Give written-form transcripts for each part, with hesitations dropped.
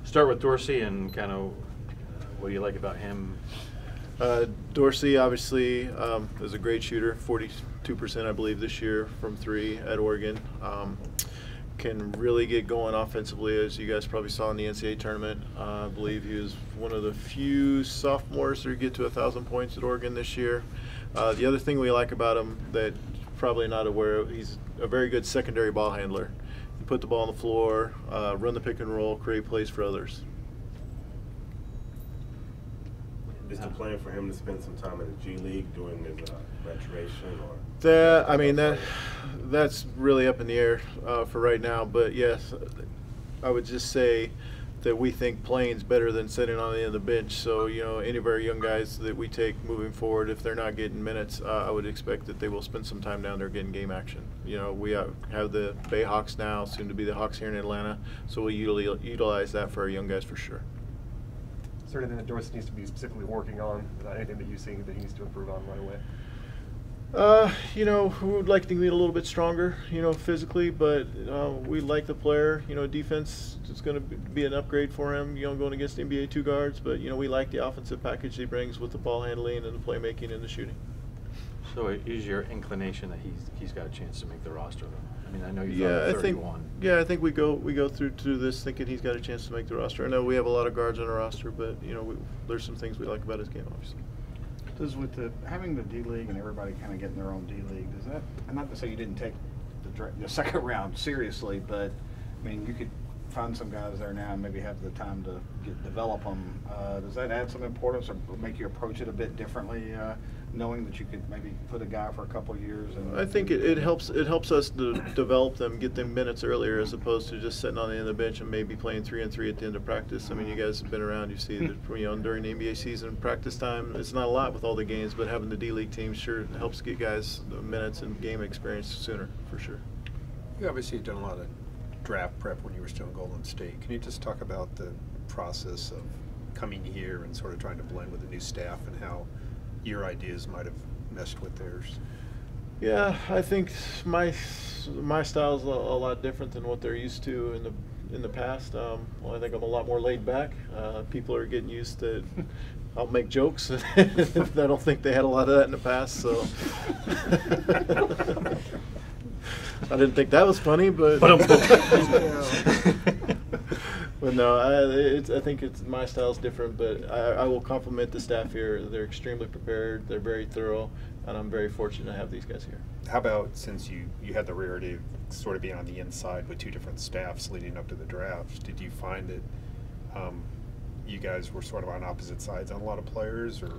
Start with Dorsey and kind of what do you like about him? Dorsey obviously is a great shooter, 42% I believe this year from three at Oregon. Can really get going offensively, as you guys probably saw in the NCAA tournament. I believe he was one of the few sophomores to get to 1,000 points at Oregon this year. The other thing we like about him that probably not aware of, he's a very good secondary ball handler. He put the ball on the floor, run the pick and roll, create plays for others. Is the plan for him to spend some time in the G League doing his maturation, or? I mean that's really up in the air for right now. But yes, I would just say that we think playing's better than sitting on the end of the bench. So any of our young guys that we take moving forward, if they're not getting minutes, I would expect that they will spend some time down there getting game action. We have the Bay Hawks now, soon to be the Hawks here in Atlanta. So we utilize that for our young guys for sure. Is there anything that Dorsey needs to be specifically working on? Is there anything that you see that he needs to improve on right away? We would like to be a little bit stronger, physically, but we like the player. Defense is going to be an upgrade for him, going against the NBA two guards. But, we like the offensive package he brings with the ball handling and the playmaking and the shooting. So is your inclination that he's got a chance to make the roster, though? I mean, I know you thought 31. I think we go through to this thinking he's got a chance to make the roster. I know we have a lot of guards on our roster, but, there's some things we like about his game, obviously. Does with having the D League and everybody kind of getting their own D League, does that? And not to say you didn't take the second round seriously, but I mean you could find some guys there now and maybe have the time to develop them. Does that add some importance or make you approach it a bit differently, knowing that you could maybe put a guy for a couple of years? I think it helps us to develop them, get them minutes earlier, as opposed to just sitting on the end of the bench and maybe playing 3-on-3 at the end of practice. I mean, you guys have been around. You see that during the NBA season, practice time, it's not a lot with all the games, but having the D League team sure helps get guys the minutes and game experience sooner, for sure. You obviously have done a lot of draft prep when you were still in Golden State. Can you just talk about the process of coming here and sort of trying to blend with the new staff and how your ideas might have meshed with theirs? Yeah, I think my style is a lot different than what they're used to in the past. Well, I think I'm a lot more laid back. People are getting used to. I'll make jokes. I don't think they had a lot of that in the past. So I didn't think that was funny, but. But no, I think my style is different, but I will compliment the staff here. They're extremely prepared, they're very thorough, and I'm very fortunate to have these guys here. How about, since you had the rarity of sort of being on the inside with two different staffs leading up to the draft, did you find that you guys were sort of on opposite sides on a lot of players, or?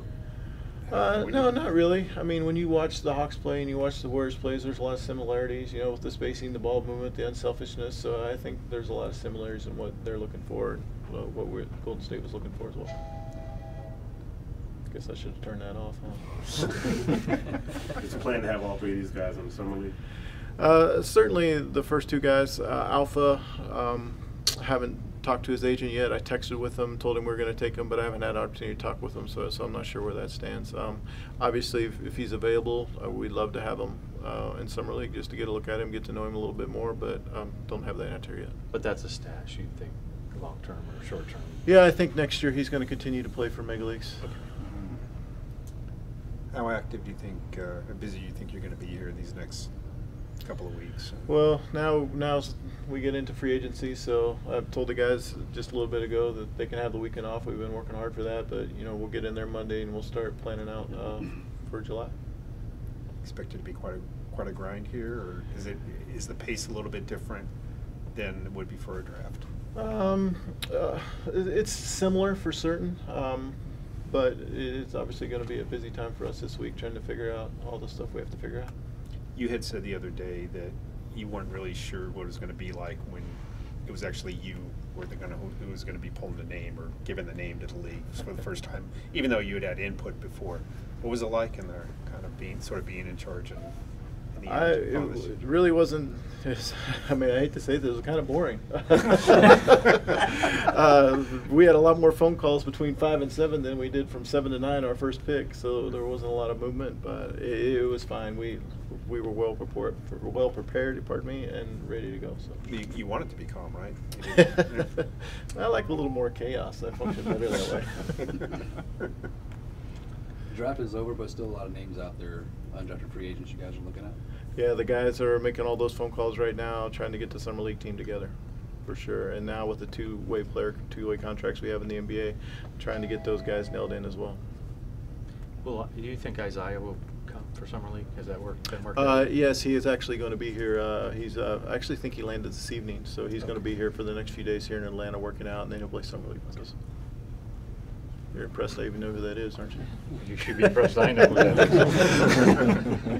No, not really. I mean, when you watch the Hawks play and you watch the Warriors play, there's a lot of similarities, with the spacing, the ball movement, the unselfishness. So I think there's a lot of similarities in what they're looking for and what Golden State was looking for as well. I guess I should have turned that off, huh? Is the plan to have all three of these guys in the summer league? Certainly the first two guys. Alpha, haven't talked to his agent yet. I texted with him, told him we were going to take him, but I haven't had an opportunity to talk with him, so I'm not sure where that stands. Obviously, if he's available, we'd love to have him in Summer League just to get a look at him, get to know him a little bit more, but don't have that answer yet. But that's a stash, you think, long-term or short-term? Yeah, I think next year he's going to continue to play for Mega Leagues. Okay. How active do you think, busy you think you're going to be here these next couple of weeks? Well, now we get into free agency, so I've told the guys just a little bit ago that they can have the weekend off. We've been working hard for that, but we'll get in there Monday and we'll start planning out for July. Expect it to be quite a grind here, or is the pace a little bit different than it would be for a draft? It's similar for certain, but it's obviously going to be a busy time for us this week trying to figure out all the stuff we have to figure out. You had said the other day that you weren't really sure what it was going to be like when it was actually you who was going to be pulling the name or giving the name to the league for the first time, even though you had input before. What was it like in there, kind of being in charge? And it really wasn't. I mean, I hate to say this, it was kind of boring. We had a lot more phone calls between 5 and 7 than we did from 7 to 9 our first pick, so there wasn't a lot of movement, but it was fine. We were well prepared, pardon me, and ready to go. So You want it to be calm, right? You didn't- I like a little more chaos. I function better that way. Draft is over, but still a lot of names out there, undrafted free agents you guys are looking at. Yeah, the guys are making all those phone calls right now, trying to get the summer league team together, for sure. And now with the two-way contracts we have in the NBA, trying to get those guys nailed in as well. Well, do you think Isaiah will come for summer league? Has that been worked out? Yes, he is actually going to be here. I actually think he landed this evening, so he's going to be here for the next few days here in Atlanta working out, and then he'll play summer league with us. You're impressed I even know who that is, aren't you? You should be impressed I know who that is.